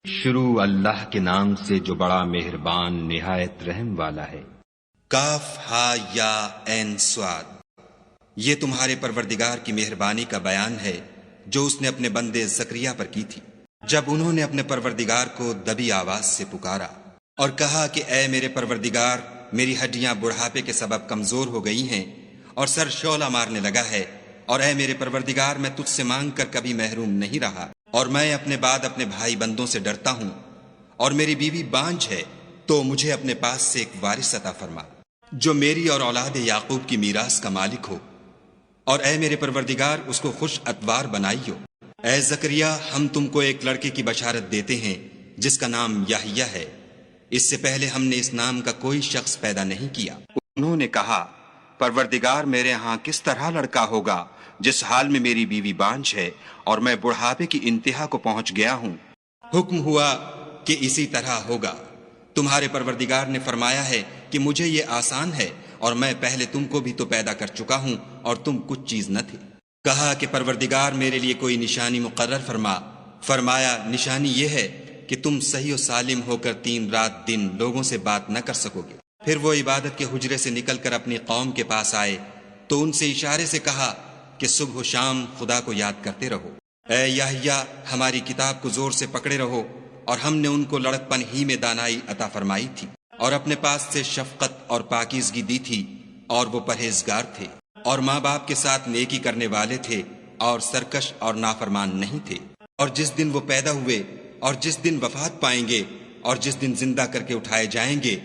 شروع اللہ کے نام سے جو بڑا مہربان نہایت رحم والا ہے۔ کاف ہا یا عین صاد، یہ تمہارے پروردگار کی مہربانی کا بیان ہے جو اس نے اپنے بندے زکریا پر کی تھی، جب انہوں نے اپنے پروردگار کو دبی آواز سے پکارا اور کہا کہ اے میرے پروردگار، میری ہڈیاں بڑھاپے کے سبب کمزور ہو گئی ہیں اور سر شعلہ مارنے لگا ہے، اور اے میرے پروردگار، میں تجھ سے مانگ کر کبھی محروم نہیں رہا، اور میں اپنے بعد اپنے بھائی بندوں سے ڈرتا ہوں، اور میری بیوی بانجھ ہے، تو مجھے اپنے پاس سے ایک وارث عطا فرما جو میری اور اولاد یعقوب کی میراث کا مالک ہو، اور اے میرے پروردگار اس کو خوش اتوار بنائیو۔ اے زکریا، ہم تم کو ایک لڑکے کی بشارت دیتے ہیں جس کا نام یحییٰ ہے، اس سے پہلے ہم نے اس نام کا کوئی شخص پیدا نہیں کیا۔ انہوں نے کہا، پروردگار، میرے ہاں کس طرح لڑکا ہوگا جس حال میں میری بیوی بانجھ ہے اور میں بڑھاپے کی انتہا کو پہنچ گیا ہوں؟ حکم ہوا کہ اسی طرح ہوگا۔ تمہارے پروردگار نے فرمایا ہے کہ مجھے یہ آسان ہے، اور میں پہلے تم کو بھی تو پیدا کر چکا ہوں اور تم کچھ چیز نہ تھے۔ کہا کہ پروردگار، میرے لیے کوئی نشانی مقرر فرما۔ فرمایا، نشانی یہ ہے کہ تم صحیح و سالم ہو کر 3 رات دن لوگوں سے بات نہ کر سکو گے۔ پھر وہ عبادت کے حجرے سے نکل کر اپنی قوم کے پاس آئے تو ان سے اشارے سے کہا کہ صبح و شام خدا کو یاد کرتے رہو۔ اے یحییٰ، ہماری کتاب کو زور سے پکڑے رہو، اور ہم نے ان کو لڑکپن ہی میں دانائی عطا فرمائی تھی، اور اپنے پاس سے شفقت اور پاکیزگی دی تھی، اور وہ پرہیزگار تھے، اور ماں باپ کے ساتھ نیکی کرنے والے تھے، اور سرکش اور نافرمان نہیں تھے۔ اور جس دن وہ پیدا ہوئے، اور جس دن وفات پائیں گے، اور جس دن زندہ کر کے اٹھائے جائیں گے،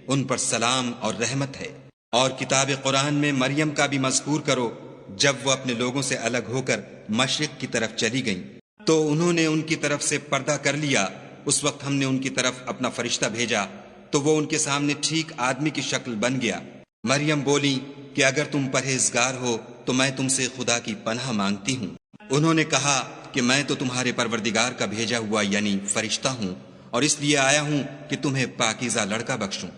ان پر سلام اور رحمت ہے۔ اور کتاب قرآن میں مریم کا بھی مذکور کرو، جب وہ اپنے لوگوں سے الگ ہو کر مشرق کی طرف چلی گئیں تو انہوں نے ان کی طرف سے پردہ کر لیا۔ اس وقت ہم نے ان کی طرف اپنا فرشتہ بھیجا تو وہ ان کے سامنے ٹھیک آدمی کی شکل بن گیا۔ مریم بولی کہ اگر تم پرہیزگار ہو تو میں تم سے خدا کی پناہ مانگتی ہوں۔ انہوں نے کہا کہ میں تو تمہارے پروردگار کا بھیجا ہوا یعنی فرشتہ ہوں، اور اس لیے آیا ہوں کہ تمہیں پاکیزہ لڑکا بخشوں۔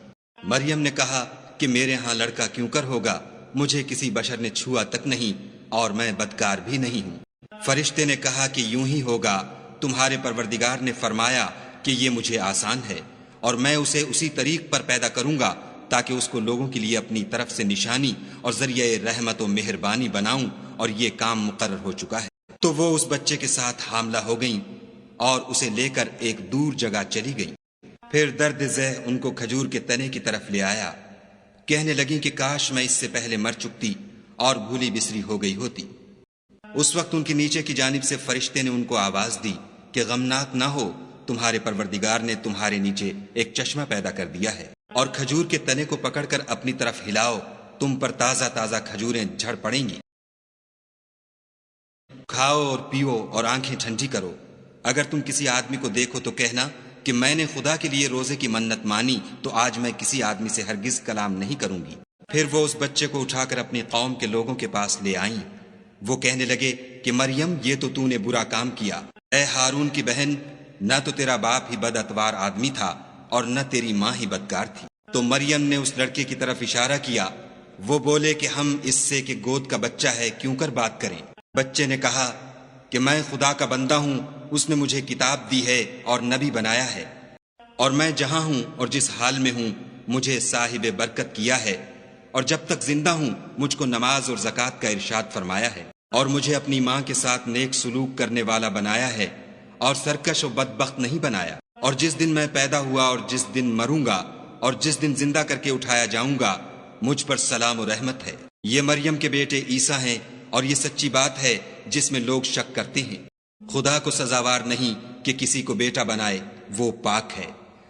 مریم نے کہا کہ میرے ہاں لڑکا کیوں کر ہوگا، مجھے کسی بشر نے چھوا تک نہیں، اور میں بدکار بھی نہیں ہوں۔ فرشتے نے کہا کہ یوں ہی ہوگا، تمہارے پروردگار نے فرمایا کہ یہ مجھے آسان ہے، اور میں اسے اسی طریق پر پیدا کروں گا تاکہ اس کو لوگوں کے لیے اپنی طرف سے نشانی اور ذریعہ رحمت و مہربانی بناؤں، اور یہ کام مقرر ہو چکا ہے۔ تو وہ اس بچے کے ساتھ حاملہ ہو گئیں اور اسے لے کر ایک دور جگہ چلی گئیں۔ پھر درد ذہ ان کو کھجور کے تنے کی طرف لے آیا، کہنے لگیں کہ کاش میں اس سے پہلے مر چکتی اور بھولی بسری ہو گئی ہوتی۔ اس وقت ان کے نیچے کی جانب سے فرشتے نے ان کو آواز دی کہ غمناک نہ ہو، تمہارے پروردگار نے تمہارے نیچے ایک چشمہ پیدا کر دیا ہے، اور کھجور کے تنے کو پکڑ کر اپنی طرف ہلاؤ، تم پر تازہ تازہ کھجوریں جھڑ پڑیں گی، کھاؤ اور پیو اور آنکھیں ٹھنڈی کرو۔ اگر تم کسی آدمی کو دیکھو تو کہنا کہ میں نے خدا کے لیے روزے کی منت مانی، تو آج میں کسی آدمی سے ہرگز کلام نہیں کروں گی۔ پھر وہ اس بچے کو اٹھا کر اپنی قوم کے لوگوں کے پاس لے آئیں۔ وہ کہنے لگے کہ مریم، یہ تو نے برا کام کیا۔ اے ہارون کی بہن، نہ تو تیرا باپ ہی بد اتوار آدمی تھا اور نہ تیری ماں ہی بدکار تھی۔ تو مریم نے اس لڑکے کی طرف اشارہ کیا۔ وہ بولے کہ ہم اس سے کہ گود کا بچہ ہے کیوں کر بات کریں۔ بچے نے کہا کہ میں خدا کا بندہ ہوں، اس نے مجھے کتاب دی ہے اور نبی بنایا ہے، اور میں جہاں ہوں اور جس حال میں ہوں مجھے صاحب برکت کیا ہے، اور جب تک زندہ ہوں مجھ کو نماز اور زکوٰۃ کا ارشاد فرمایا ہے، اور مجھے اپنی ماں کے ساتھ نیک سلوک کرنے والا بنایا ہے، اور سرکش و بدبخت نہیں بنایا۔ اور جس دن میں پیدا ہوا اور جس دن مروں گا اور جس دن زندہ کر کے اٹھایا جاؤں گا، مجھ پر سلام و رحمت ہے۔ یہ مریم کے بیٹے عیسیٰ ہیں، اور یہ سچی بات ہے جس میں لوگ شک کرتے ہیں۔ خدا کو سزاوار نہیں کہ کسی کو بیٹا بنائے، وہ پاک ہے۔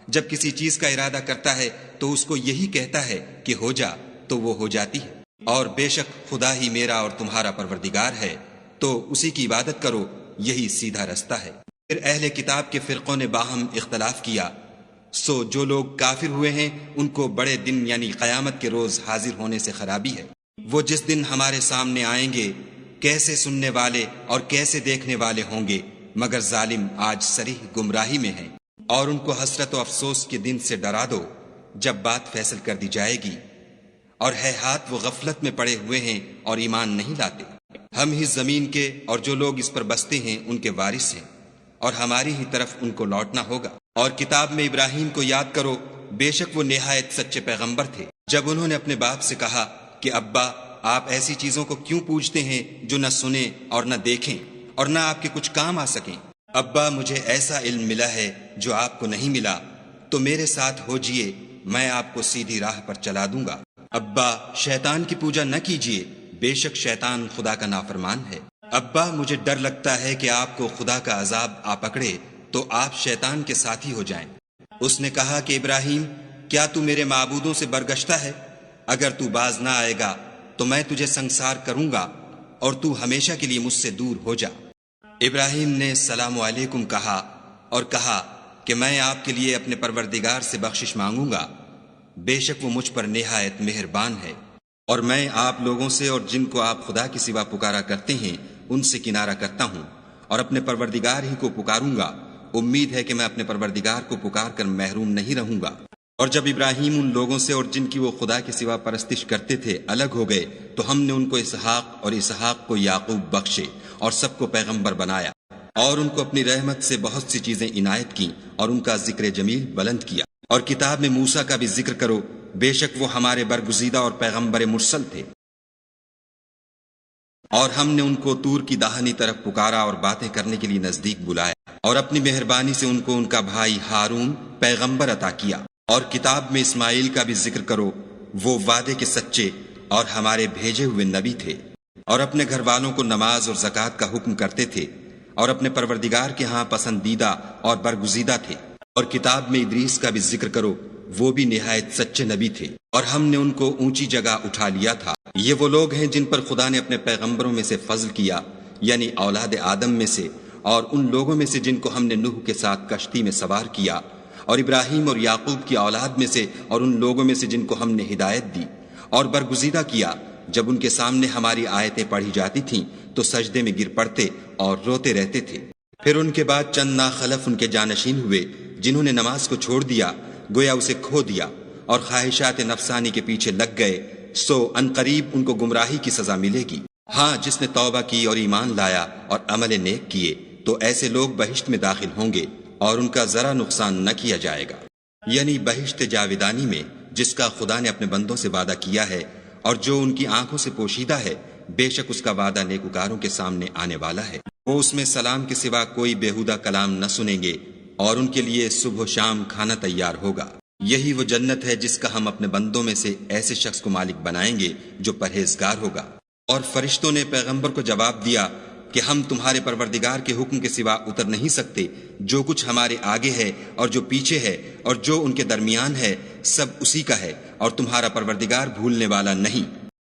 جب کسی چیز کا ارادہ کرتا ہے تو اس کو یہی کہتا ہے کہ ہو جا، تو وہ ہو جاتی ہے۔ اور بے شک خدا ہی میرا اور تمہارا پروردگار ہے، تو اسی کی عبادت کرو، یہی سیدھا رستہ ہے۔ پھر اہل کتاب کے فرقوں نے باہم اختلاف کیا، سو جو لوگ کافر ہوئے ہیں ان کو بڑے دن یعنی قیامت کے روز حاضر ہونے سے خرابی ہے۔ وہ جس دن ہمارے سامنے آئیں گے، کیسے سننے والے اور کیسے دیکھنے والے ہوں گے، مگر ظالم آج صریح گمراہی میں ہیں۔ اور ان کو حسرت و افسوس کے دن سے ڈرا دو جب بات فیصل کر دی جائے گی، اور ہے ہاتھ وہ غفلت میں پڑے ہوئے ہیں اور ایمان نہیں لاتے۔ ہم ہی زمین کے اور جو لوگ اس پر بستے ہیں ان کے وارث ہیں، اور ہماری ہی طرف ان کو لوٹنا ہوگا۔ اور کتاب میں ابراہیم کو یاد کرو، بے شک وہ نہایت سچے پیغمبر تھے۔ جب انہوں نے اپنے باپ سے کہا کہ ابا، آپ ایسی چیزوں کو کیوں پوجتے ہیں جو نہ سنیں اور نہ دیکھیں اور نہ آپ کے کچھ کام آ سکیں؟ ابا، مجھے ایسا علم ملا ہے جو آپ کو نہیں ملا، تو میرے ساتھ ہو جئے، میں آپ کو سیدھی راہ پر چلا دوں گا۔ ابا، شیطان کی پوجا نہ کیجیے، بے شک شیطان خدا کا نافرمان ہے۔ ابا، مجھے ڈر لگتا ہے کہ آپ کو خدا کا عذاب آ پکڑے تو آپ شیطان کے ساتھی ہو جائیں۔ اس نے کہا کہ ابراہیم، کیا تو میرے معبودوں سے برگشتہ ہے؟ اگر تو باز نہ آئے گا تو میں تجھے سنسار کروں گا اور تو ہمیشہ کے لیے مجھ سے دور ہو جا۔ ابراہیم نے السلام علیکم کہا اور کہا کہ میں آپ کے لیے اپنے پروردگار سے بخشش مانگوں گا، بے شک وہ مجھ پر نہایت مہربان ہے، اور میں آپ لوگوں سے اور جن کو آپ خدا کے سوا پکارا کرتے ہیں ان سے کنارہ کرتا ہوں، اور اپنے پروردگار ہی کو پکاروں گا۔ امید ہے کہ میں اپنے پروردگار کو پکار کر محروم نہیں رہوں گا۔ اور جب ابراہیم ان لوگوں سے اور جن کی وہ خدا کے سوا پرستش کرتے تھے الگ ہو گئے تو ہم نے ان کو اسحاق اور اسحاق کو یعقوب بخشے اور سب کو پیغمبر بنایا، اور ان کو اپنی رحمت سے بہت سی چیزیں عنایت کی اور ان کا ذکر جمیل بلند کیا۔ اور کتاب میں موسیٰ کا بھی ذکر کرو، بے شک وہ ہمارے برگزیدہ اور پیغمبر مرسل تھے، اور ہم نے ان کو طور کی داہنی طرف پکارا اور باتیں کرنے کے لیے نزدیک بلایا، اور اپنی مہربانی سے ان کو ان کا بھائی ہارون پیغمبر عطا کیا۔ اور کتاب میں اسماعیل کا بھی ذکر کرو، وہ وعدے کے سچے اور ہمارے بھیجے ہوئے نبی تھے، اور اپنے گھر والوں کو نماز اور زکوٰۃ کا حکم کرتے تھے، اور اپنے پروردگار کے ہاں پسندیدہ اور برگزیدہ تھے۔ اور کتاب میں ادریس کا بھی ذکر کرو، وہ بھی نہایت سچے نبی تھے، اور ہم نے ان کو اونچی جگہ اٹھا لیا تھا۔ یہ وہ لوگ ہیں جن پر خدا نے اپنے پیغمبروں میں سے فضل کیا، یعنی اولاد آدم میں سے، اور ان لوگوں میں سے جن کو ہم نے نوح کے ساتھ کشتی میں سوار کیا، اور ابراہیم اور یعقوب کی اولاد میں سے، اور ان لوگوں میں سے جن کو ہم نے ہدایت دی اور برگزیدہ کیا، جب ان کے سامنے ہماری آیتیں پڑھی جاتی تھیں تو سجدے میں گر پڑتے اور روتے رہتے تھے۔ پھر ان کے بعد چند ناخلف ان کے جانشین ہوئے جنہوں نے نماز کو چھوڑ دیا، گویا اسے کھو دیا، اور خواہشات نفسانی کے پیچھے لگ گئے، سو عنقریب ان کو گمراہی کی سزا ملے گی۔ ہاں، جس نے توبہ کی اور ایمان لایا اور عمل نیک کیے تو ایسے لوگ بہشت میں داخل ہوں گے اور ان کا ذرا نقصان نہ کیا جائے گا، یعنی بہشت جاودانی میں جس کا خدا نے اپنے بندوں سے وعدہ کیا ہے اور جو ان کی آنکھوں سے پوشیدہ ہے، بے شک اس کا وعدہ نیکوکاروں کے سامنے آنے والا ہے۔ وہ اس میں سلام کے سوا کوئی بیہودہ کلام نہ سنیں گے، اور ان کے لیے صبح و شام کھانا تیار ہوگا۔ یہی وہ جنت ہے جس کا ہم اپنے بندوں میں سے ایسے شخص کو مالک بنائیں گے جو پرہیزگار ہوگا۔ اور فرشتوں نے پیغمبر کو جواب دیا کہ ہم تمہارے پروردگار کے حکم کے سوا اتر نہیں سکتے، جو کچھ ہمارے آگے ہے اور جو پیچھے ہے اور جو ان کے درمیان ہے سب اسی کا ہے، اور تمہارا پروردگار بھولنے والا نہیں،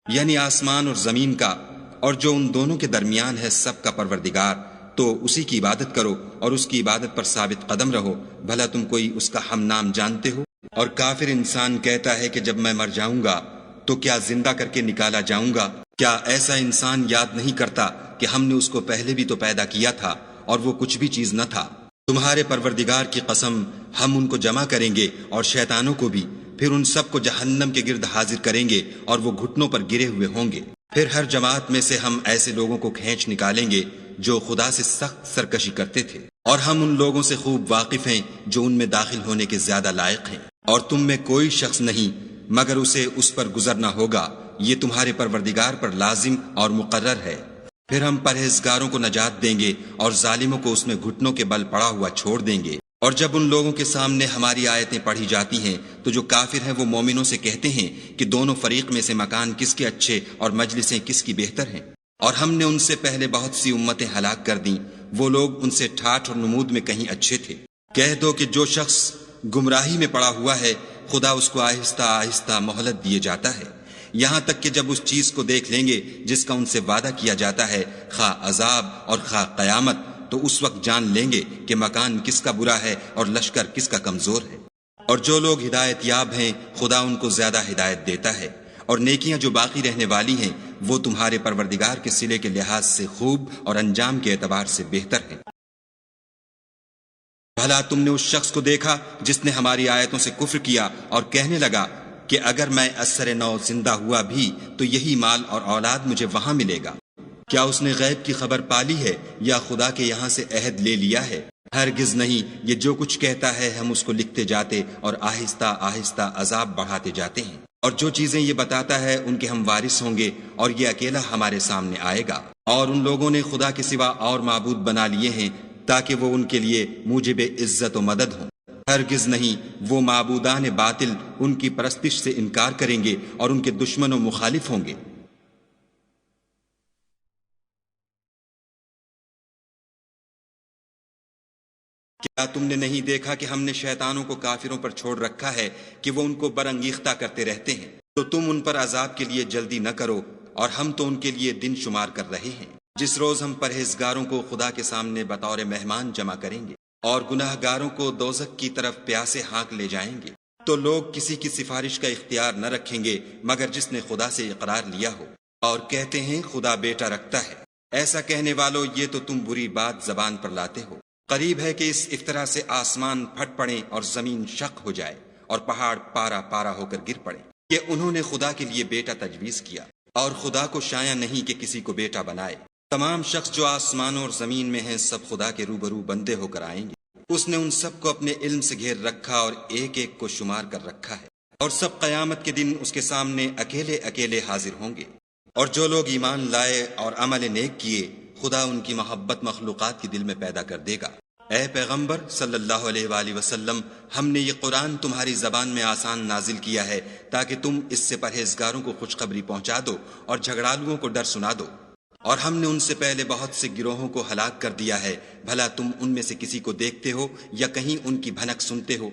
یعنی آسمان اور زمین کا اور جو ان دونوں کے درمیان ہے سب کا پروردگار۔ تو اسی کی عبادت کرو اور اس کی عبادت پر ثابت قدم رہو، بھلا تم کوئی اس کا ہم نام جانتے ہو؟ اور کافر انسان کہتا ہے کہ جب میں مر جاؤں گا تو کیا زندہ کر کے نکالا جاؤں گا؟ کیا ایسا انسان یاد نہیں کرتا کہ ہم نے اس کو پہلے بھی تو پیدا کیا تھا اور وہ کچھ بھی چیز نہ تھا؟ تمہارے پروردگار کی قسم، ہم ان کو جمع کریں گے اور شیطانوں کو بھی، پھر ان سب کو جہنم کے گرد حاضر کریں گے اور وہ گھٹنوں پر گرے ہوئے ہوں گے۔ پھر ہر جماعت میں سے ہم ایسے لوگوں کو کھینچ نکالیں گے جو خدا سے سخت سرکشی کرتے تھے، اور ہم ان لوگوں سے خوب واقف ہیں جو ان میں داخل ہونے کے زیادہ لائق ہیں، اور تم میں کوئی شخص نہیں مگر اسے اس پر گزرنا ہوگا، یہ تمہارے پروردگار پر لازم اور مقرر ہے۔ پھر ہم پرہیزگاروں کو نجات دیں گے اور ظالموں کو اس میں گھٹنوں کے بل پڑا ہوا چھوڑ دیں گے۔ اور جب ان لوگوں کے سامنے ہماری آیتیں پڑھی جاتی ہیں تو جو کافر ہیں وہ مومنوں سے کہتے ہیں کہ دونوں فریق میں سے مکان کس کے اچھے اور مجلسیں کس کی بہتر ہیں، اور ہم نے ان سے پہلے بہت سی امتیں ہلاک کر دیں، وہ لوگ ان سے ٹھاٹھ اور نمود میں کہیں اچھے تھے۔ کہہ دو کہ جو شخص گمراہی میں پڑا ہوا ہے خدا اس کو آہستہ آہستہ مہلت دیے جاتا ہے، یہاں تک کہ جب اس چیز کو دیکھ لیں گے جس کا ان سے وعدہ کیا جاتا ہے، خواہ عذاب اور خواہ قیامت، تو اس وقت جان لیں گے کہ مکان کس کا برا ہے اور لشکر کس کا کمزور ہے۔ اور جو لوگ ہدایت یاب ہیں خدا ان کو زیادہ ہدایت دیتا ہے، اور نیکیاں جو باقی رہنے والی ہیں وہ تمہارے پروردگار کے صلے کے لحاظ سے خوب اور انجام کے اعتبار سے بہتر ہیں۔ بھلا تم نے اس شخص کو دیکھا جس نے ہماری آیتوں سے کفر کیا اور کہنے لگا کہ اگر میں اثر نو زندہ ہوا بھی تو یہی مال اور اولاد مجھے وہاں ملے گا؟ کیا اس نے غیب کی خبر پالی ہے یا خدا کے یہاں سے عہد لے لیا ہے؟ ہرگز نہیں، یہ جو کچھ کہتا ہے ہم اس کو لکھتے جاتے اور آہستہ آہستہ عذاب بڑھاتے جاتے ہیں، اور جو چیزیں یہ بتاتا ہے ان کے ہم وارث ہوں گے، اور یہ اکیلا ہمارے سامنے آئے گا۔ اور ان لوگوں نے خدا کے سوا اور معبود بنا لیے ہیں تاکہ وہ ان کے لیے موجب عزت و مدد ہوں۔ ہرگز نہیں، وہ معبودان باطل ان کی پرستش سے انکار کریں گے اور ان کے دشمن و مخالف ہوں گے۔ کیا تم نے نہیں دیکھا کہ ہم نے شیطانوں کو کافروں پر چھوڑ رکھا ہے کہ وہ ان کو برانگیختہ کرتے رہتے ہیں؟ تو تم ان پر عذاب کے لیے جلدی نہ کرو، اور ہم تو ان کے لیے دن شمار کر رہے ہیں، جس روز ہم پرہیزگاروں کو خدا کے سامنے بطور مہمان جمع کریں گے اور گناہ گاروں کو دوزخ کی طرف پیاسے ہانک لے جائیں گے۔ تو لوگ کسی کی سفارش کا اختیار نہ رکھیں گے مگر جس نے خدا سے اقرار لیا ہو، اور کہتے ہیں خدا بیٹا رکھتا ہے۔ ایسا کہنے والو، یہ تو تم بری بات زبان پر لاتے ہو۔ قریب ہے کہ اس افطرا سے آسمان پھٹ پڑیں اور زمین شق ہو جائے اور پہاڑ پارا پارا ہو کر گر پڑے کہ انہوں نے خدا کے لیے بیٹا تجویز کیا، اور خدا کو شایع نہیں کہ کسی کو بیٹا بنائے۔ تمام شخص جو آسمانوں اور زمین میں ہیں سب خدا کے روبرو بندے ہو کر آئیں گے۔ اس نے ان سب کو اپنے علم سے گھیر رکھا اور ایک ایک کو شمار کر رکھا ہے، اور سب قیامت کے دن اس کے سامنے اکیلے اکیلے حاضر ہوں گے۔ اور جو لوگ ایمان لائے اور عمل نیک کیے، خدا ان کی محبت مخلوقات کے دل میں پیدا کر دے گا۔ اے پیغمبر صلی اللہ علیہ وآلہ وسلم، ہم نے یہ قرآن تمہاری زبان میں آسان نازل کیا ہے تاکہ تم اس سے پرہیزگاروں کو خوشخبری پہنچا دو اور جھگڑالوؤں کو ڈر سنا دو۔ اور ہم نے ان سے پہلے بہت سے گروہوں کو ہلاک کر دیا ہے، بھلا تم ان میں سے کسی کو دیکھتے ہو یا کہیں ان کی بھنک سنتے ہو؟